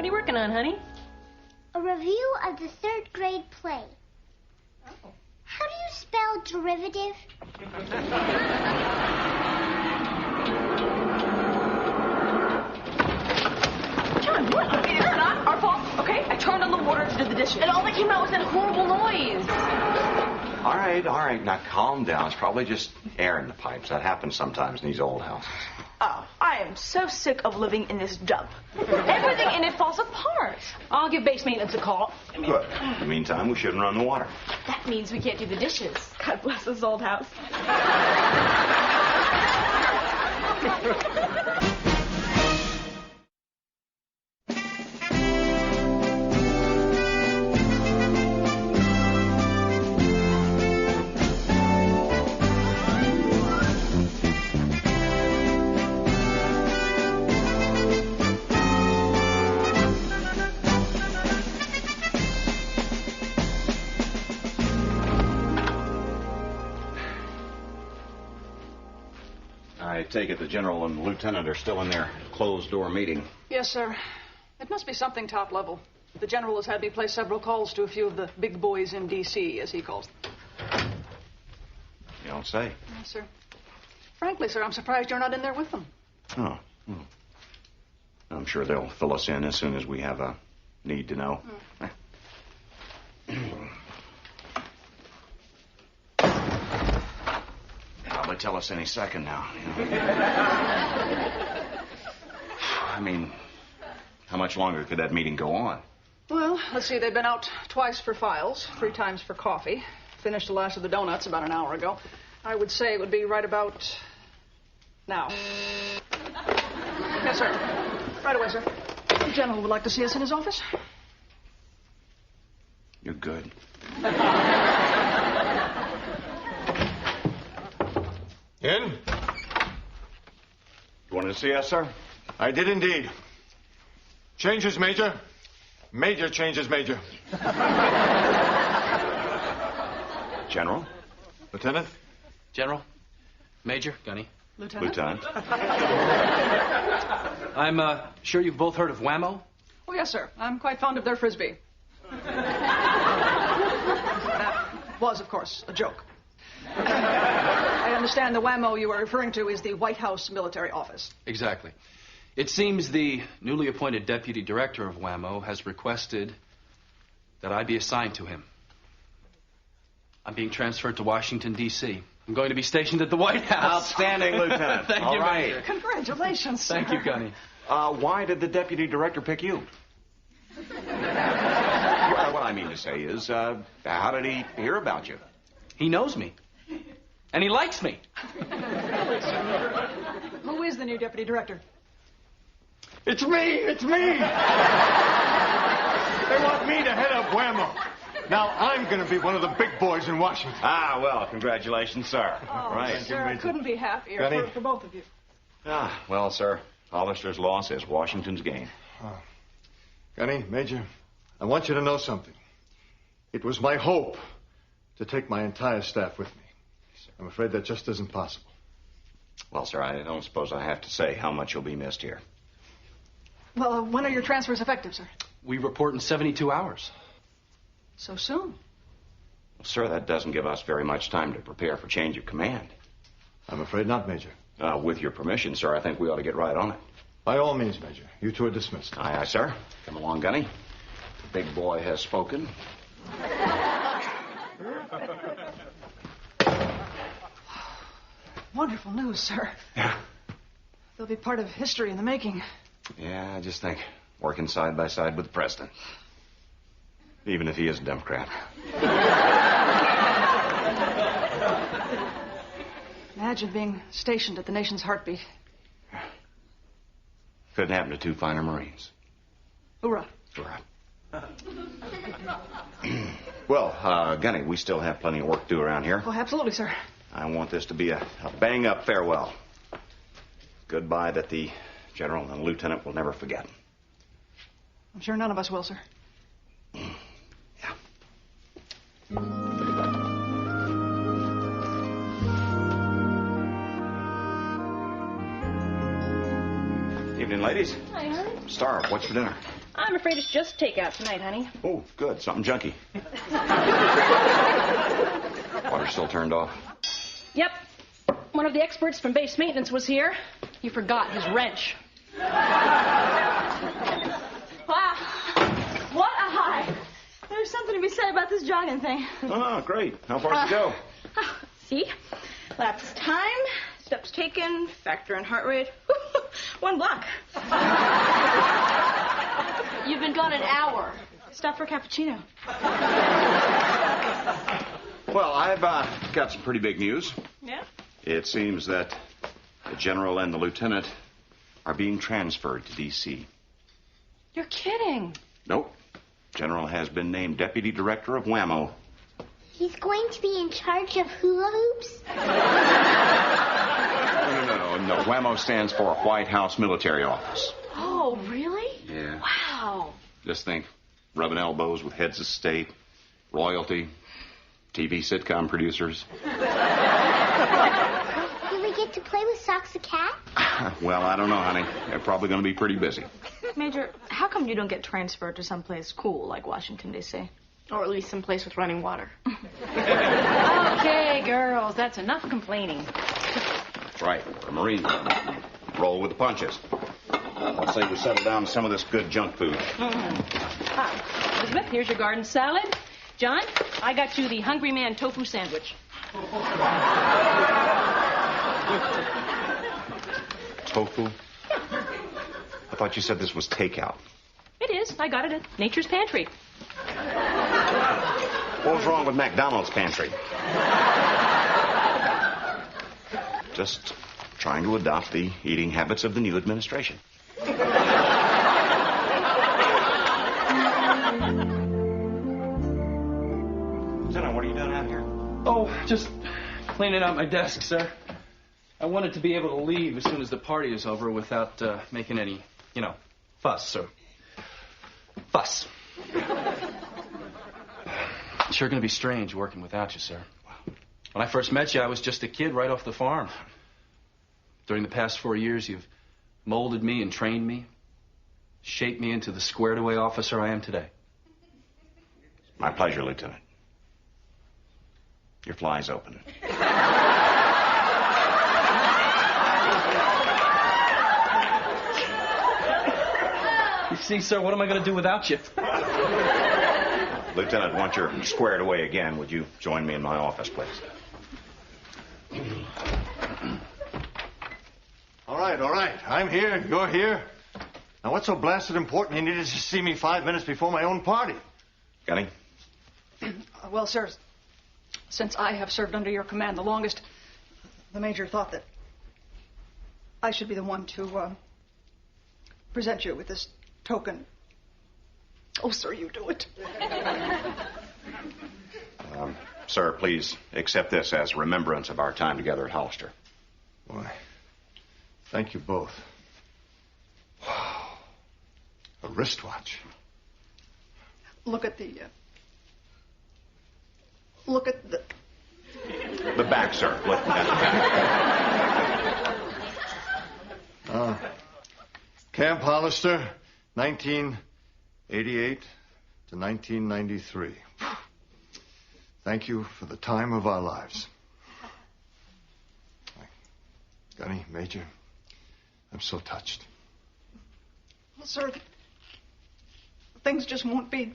What are you working on, honey? A review of the third grade play. Oh. How do you spell derivative? John, what? I mean, it's not our fault, okay? I turned on the water to do the dishes, and all that came out was that horrible noise. All right. Now, calm down. It's probably just air in the pipes. That happens sometimes in these old houses. Oh, I am so sick of living in this dump. Everything in it falls apart. I'll give base maintenance a call. Good. In the meantime, we shouldn't run the water. That means we can't do the dishes. God bless this old house. I take it the general and lieutenant are still in their closed-door meeting. Yes, sir. It must be something top level. The general has had me place several calls to a few of the big boys in D.C., as he calls them. You don't say. Yes, sir. Frankly, sir, I'm surprised you're not in there with them. Oh. Well, I'm sure they'll fill us in as soon as we have a need to know. Probably tell us any second now. You know? I mean, how much longer could that meeting go on? Well, let's see. They've been out twice for files, 3 times for coffee. Finished the last of the donuts about an hour ago. I would say it would be right about now. Yes, sir. Right away, sir. The general would like to see us in his office. You're good. In? You wanted to see us, sir? I did indeed. Changes, Major. Major changes, Major. General? Lieutenant? General? Major? Gunny? Lieutenant. I'm sure you've both heard of Whammo? Oh, yes, sir. I'm quite fond of their Frisbee. That was, of course, a joke. I understand the Whammo you were referring to is the White House military office. Exactly. It seems the newly appointed deputy director of Whammo has requested that I be assigned to him. I'm being transferred to Washington, D.C. I'm going to be stationed at the White House. Outstanding, Lieutenant. Thank All you, right. Major. Congratulations, sir. Thank you, Gunny. Why did the deputy director pick you? Well, what I mean to say is, how did he hear about you? He knows me. And he likes me. Who is the new deputy director? It's me! It's me! They want me to head up Whammo. Now I'm going to be one of the big boys in Washington. Ah, well, congratulations, sir. Oh, Right. sir, I couldn't be happier Gunny? for both of you. Ah, well, sir, Hollister's law says Washington's gain. Gunny, Major, I want you to know something. It was my hope to take my entire staff with me. I'm afraid that just isn't possible. Well, sir, I don't suppose I have to say how much you'll be missed here. Well, when are your transfers effective, sir? We report in 72 hours. So soon? Well, sir, that doesn't give us very much time to prepare for change of command. I'm afraid not, Major. With your permission, sir, I think we ought to get right on it. By all means, Major. You two are dismissed. Aye, aye, sir. Come along, Gunny. The big boy has spoken. Wonderful news, sir. Yeah. They'll be part of history in the making. Yeah, I just think working side by side with the president. Even if he is a Democrat. Imagine being stationed at the nation's heartbeat. Couldn't happen to 2 finer Marines. Hoorah. Hoorah. Well, Gunny, we still have plenty of work to do around here. Oh, absolutely, sir. I want this to be a bang-up farewell. Goodbye that the general and lieutenant will never forget. I'm sure none of us will, sir. Yeah. If Evening, ladies. Hi, honey. Star, what's for dinner? I'm afraid it's just takeout tonight, honey. Oh, good. Something junky. Water still turned off? Yep. One of the experts from base maintenance was here. He forgot his wrench. Wow. What a high. There's something to be said about this jogging thing. Oh, great. How far did you go? See? Laps time, steps taken, factor in heart rate. 1 block. You've been gone an hour. Stop for a cappuccino. Well, I've got some pretty big news. Yeah? It seems that the general and the lieutenant are being transferred to D.C. You're kidding. Nope. General has been named deputy director of WAMO. He's going to be in charge of hula hoops? No. WAMO stands for White House Military Office. Oh, really? Yeah. Wow. Just think, rubbing elbows with heads of state, royalty, TV sitcom producers. Do we get to play with Socks the cat? Well, I don't know, honey. They're probably going to be pretty busy. Major, how come you don't get transferred to someplace cool like Washington, D.C.? Or at least someplace with running water. Okay, girls, that's enough complaining. That's right. We're a Marine. Roll with the punches. Let's say we settle down to some of this good junk food. Hi, Elizabeth, here's your garden salad. John, I got you the Hungry Man tofu sandwich. Tofu? I thought you said this was takeout. It is. I got it at Nature's Pantry. What was wrong with McDonald's pantry? Just trying to adopt the eating habits of the new administration. Lieutenant, what are you doing out here? Oh, just cleaning out my desk, sir. I wanted to be able to leave as soon as the party is over without making any, fuss, sir. Fuss. It's sure going to be strange working without you, sir. When I first met you, I was just a kid right off the farm. During the past 4 years, you've molded me and trained me, shaped me into the squared-away officer I am today. My pleasure, Lieutenant. Your fly's open. You see, sir, what am I going to do without you? Lieutenant, once you're squared away again, would you join me in my office, please? All right. I'm here. You're here. Now, what's so blasted important you needed to see me 5 minutes before my own party? Gunny? Well, sir, since I have served under your command the longest, the Major thought that I should be the one to present you with this token. Oh, sir, you do it. Sir, please accept this as remembrance of our time together at Hollister. Why, thank you both. Wow. A wristwatch. Look at the... The back, sir. Look at the back. Camp Hollister, 1988 to 1993. Thank you for the time of our lives. Gunny, Major, I'm so touched. Well, sir, things just won't be...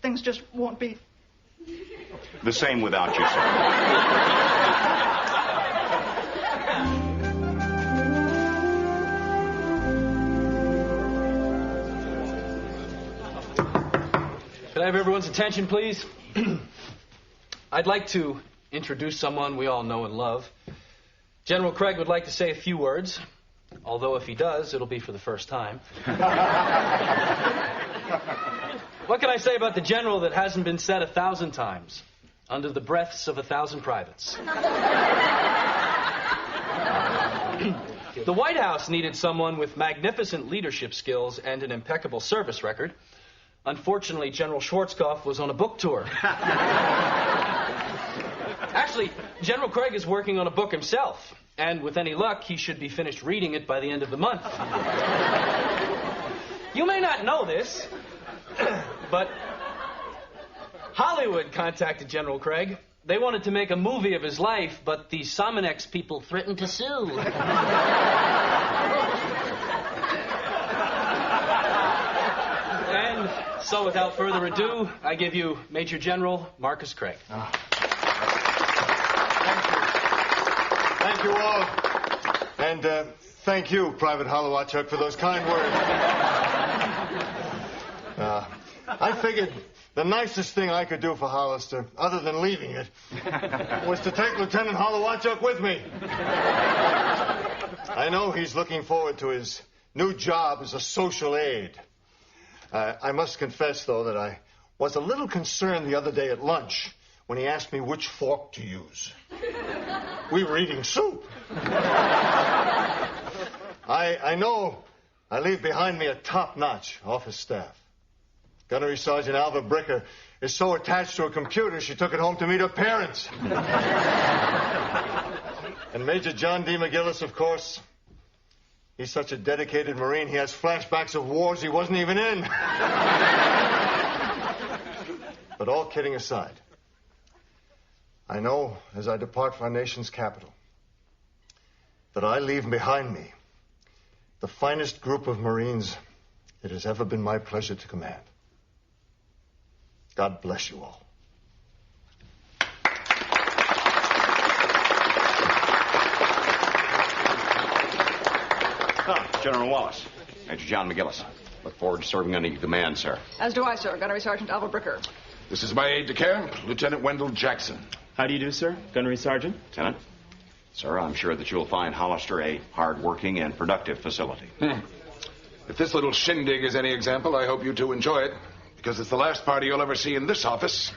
Things just won't be... The same without you, sir. Could I have everyone's attention, please? I'd like to introduce someone we all know and love. General Craig would like to say a few words, although if he does, it'll be for the first time. What can I say about the general that hasn't been said 1,000 times, under the breaths of 1,000 privates? The White House needed someone with magnificent leadership skills and an impeccable service record. Unfortunately, General Schwarzkopf was on a book tour. Actually, General Craig is working on a book himself. And with any luck, he should be finished reading it by the end of the month. You may not know this, but Hollywood contacted General Craig. They wanted to make a movie of his life, but the Sominex people threatened to sue. And so, without further ado, I give you Major General Marcus Craig. Thank you all. And thank you, Private Holowachuk, for those kind words. I figured the nicest thing I could do for Hollister, other than leaving it, was to take Lieutenant Holowachuk with me. I know he's looking forward to his new job as a social aide. I must confess, though, that I was a little concerned the other day at lunch when he asked me which fork to use. We were eating soup. I know I leave behind me a top-notch office staff. Gunnery Sergeant Alva Bricker is so attached to a computer, she took it home to meet her parents. And Major John D. McGillis, of course, he's such a dedicated Marine, he has flashbacks of wars he wasn't even in. But all kidding aside, I know as I depart for our nation's capital that I leave behind me the finest group of Marines it has ever been my pleasure to command. God bless you all. General Wallace. Major John McGillis. Look forward to serving under your command, sir. As do I, sir. Gunnery Sergeant Alva Bricker. This is my aide-de-camp, Lieutenant Wendell Jackson. How do you do, sir? Gunnery Sergeant? Lieutenant. Sir, I'm sure that you'll find Hollister a hard-working and productive facility. If this little shindig is any example, I hope you two enjoy it, because it's the last party you'll ever see in this office.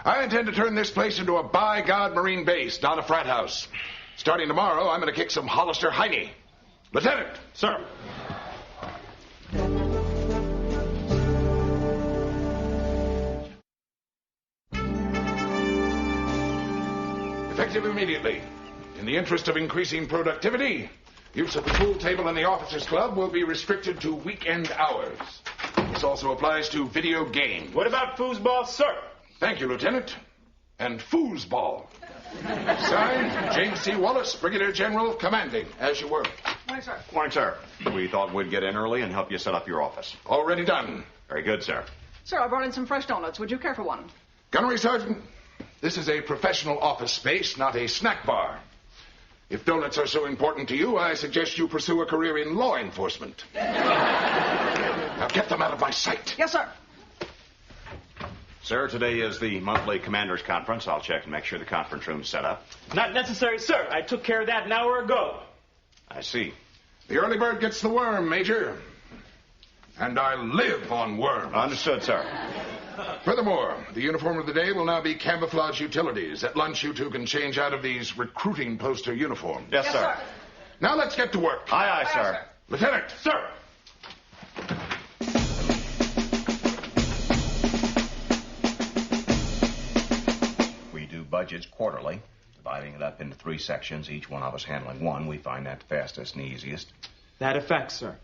I intend to turn this place into a by-God Marine base, not a frat house. Starting tomorrow, I'm going to kick some Hollister Heine. Lieutenant! Sir. Effective immediately. In the interest of increasing productivity, use of the pool table in the officers' club will be restricted to weekend hours. This also applies to video games. What about foosball, sir? Thank you, Lieutenant. And foosball. Signed, James C. Wallace, Brigadier General, commanding, as you were. Morning, sir. Morning, sir. We thought we'd get in early and help you set up your office. Already done. Very good, sir. Sir, I brought in some fresh donuts. Would you care for one? Gunnery Sergeant, this is a professional office space, not a snack bar. If donuts are so important to you, I suggest you pursue a career in law enforcement. Now get them out of my sight. Yes, sir. Sir, today is the monthly commanders' conference. I'll check and make sure the conference room's set up. Not necessary, sir. I took care of that an hour ago. I see. The early bird gets the worm, Major. And I live on worms. Understood, sir. Furthermore, the uniform of the day will now be camouflage utilities. At lunch, you two can change out of these recruiting poster uniforms. Yes, sir. Now let's get to work. Aye, aye, sir. Lieutenant. Sir. We do budgets quarterly, dividing it up into 3 sections, each one of us handling one. We find that the fastest and the easiest. That effect, sir.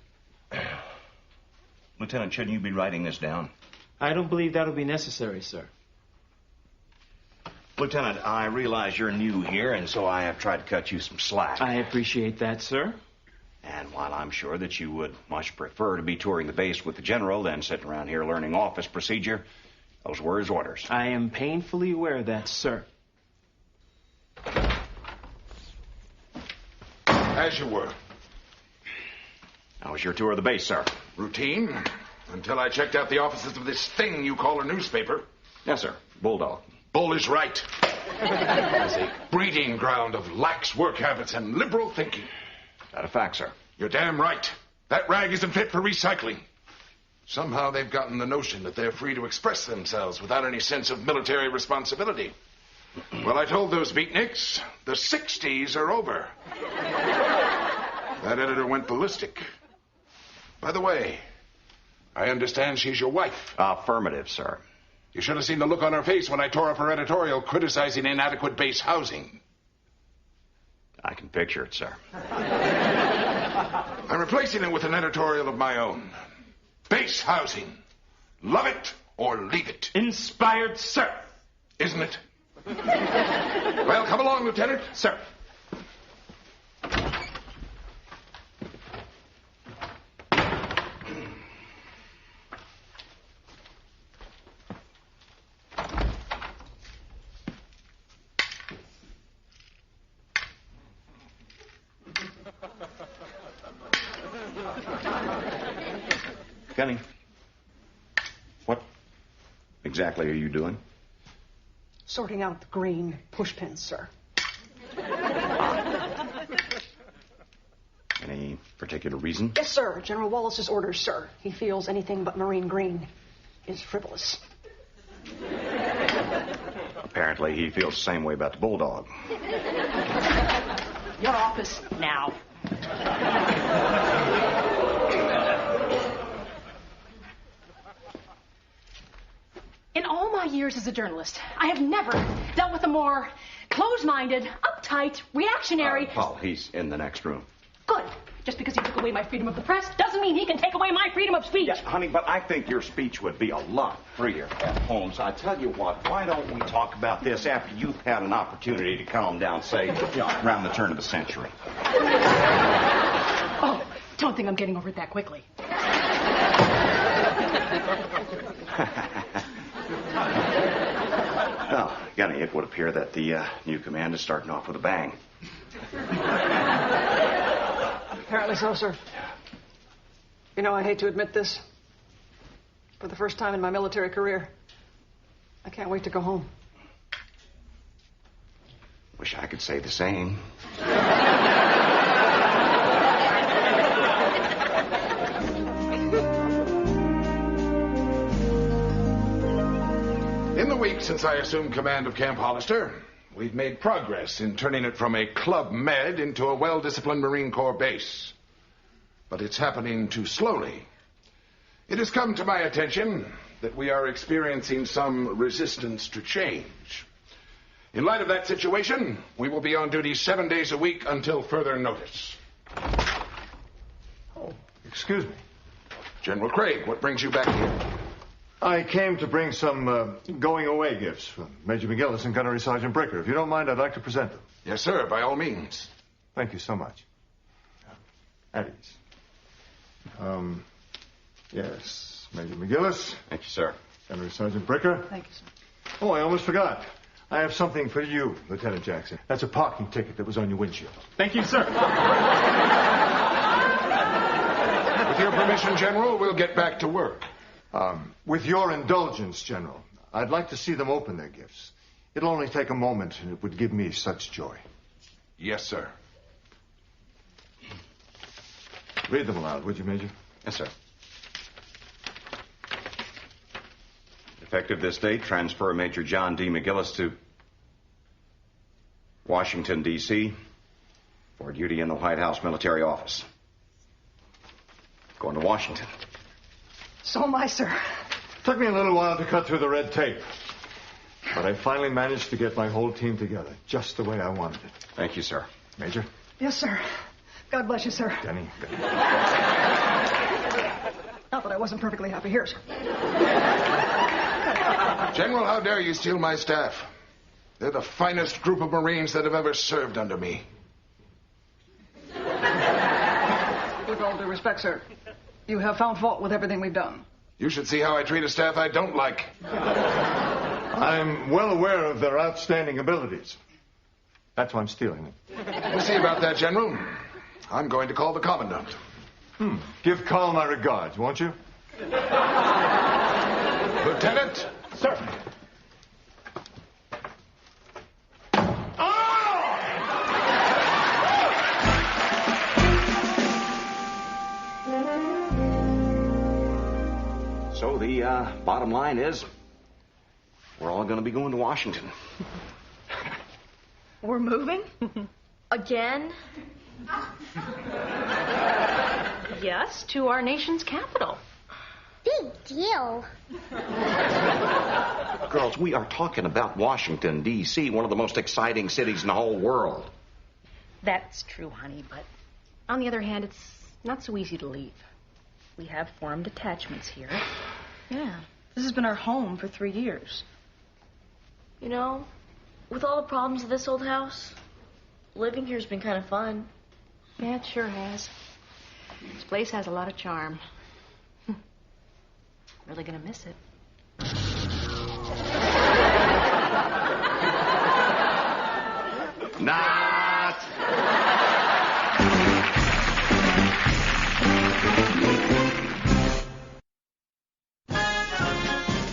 Lieutenant, shouldn't you be writing this down? I don't believe that'll be necessary, sir. Lieutenant, I realize you're new here, and so I have tried to cut you some slack. I appreciate that, sir. And while I'm sure that you would much prefer to be touring the base with the general than sitting around here learning office procedure, those were his orders. I am painfully aware of that, sir. As you were. How was your tour of the base, sir? Routine. Until I checked out the offices of this thing you call a newspaper. Yes, sir. Bulldog. Bull is right. It's a breeding ground of lax work habits and liberal thinking. That a fact, sir? You're damn right. That rag isn't fit for recycling. Somehow they've gotten the notion that they're free to express themselves without any sense of military responsibility. Well, I told those beatniks, the 60s are over. That editor went ballistic. By the way, I understand she's your wife. Affirmative, sir. You should have seen the look on her face when I tore up her editorial criticizing inadequate base housing. I can picture it, sir. I'm replacing it with an editorial of my own. Base housing. Love it or leave it. Inspired, sir. Isn't it? Well, come along, Lieutenant. Sir. Gunny, what exactly are you doing? Sorting out the green pushpins, sir. Any particular reason? Yes, sir. General Wallace's orders, sir. He feels anything but marine green is frivolous. Apparently he feels the same way about the bulldog. Your office now. In all my years as a journalist, I have never dealt with a more closed-minded, uptight, reactionary... Paul, he's in the next room. Good. Just because he took away my freedom of the press doesn't mean he can take away my freedom of speech. Yeah, honey, but I think your speech would be a lot freer at home. So I tell you what, why don't we talk about this after you've had an opportunity to calm down, say, around the turn of the century? Oh, don't think I'm getting over it that quickly. Well, Gunny, it would appear that the new command is starting off with a bang. Apparently so, sir. You know, I hate to admit this. For the first time in my military career, I can't wait to go home. Wish I could say the same. In the week since I assumed command of Camp Hollister, we've made progress in turning it from a club med into a well-disciplined Marine Corps base. But it's happening too slowly. It has come to my attention that we are experiencing some resistance to change. In light of that situation, we will be on duty 7 days a week until further notice. Oh, excuse me. General Craig, what brings you back here? I came to bring some going-away gifts from Major McGillis and Gunnery Sergeant Bricker. If you don't mind, I'd like to present them. Yes, sir, by all means. Thank you so much. At ease. Yes, Major McGillis. Thank you, sir. Gunnery Sergeant Bricker. Thank you, sir. Oh, I almost forgot. I have something for you, Lieutenant Jackson. That's a parking ticket that was on your windshield. Thank you, sir. With your permission, General, we'll get back to work. With your indulgence, General, I'd like to see them open their gifts. It'll only take a moment, and it would give me such joy. Yes, sir. Read them aloud, would you, Major? Yes, sir. Effective this date, transfer Major John D. McGillis to Washington, D.C. for duty in the White House military office. Going to Washington. So am I, sir. Took me a little while to cut through the red tape. But I finally managed to get my whole team together, just the way I wanted it. Thank you, sir. Major? Yes, sir. God bless you, sir. Denny. Not that I wasn't perfectly happy here, sir. General, how dare you steal my staff? They're the finest group of Marines that have ever served under me. With all due respect, sir, you have found fault with everything we've done. You should see how I treat a staff I don't like. I'm well aware of their outstanding abilities. That's why I'm stealing them. We'll see about that, General. I'm going to call the Commandant. Give Carl my regards, won't you? Lieutenant? Sir. So the bottom line is, we're all going to be going to Washington. We're moving? Again? Yes, to our nation's capital. Big deal. Girls, we are talking about Washington, D.C., one of the most exciting cities in the whole world. That's true, honey, but on the other hand, it's not so easy to leave. We have formed attachments here. Yeah. This has been our home for 3 years. You know, with all the problems of this old house, living here's been kind of fun. Yeah, it sure has. This place has a lot of charm. Really gonna miss it. Now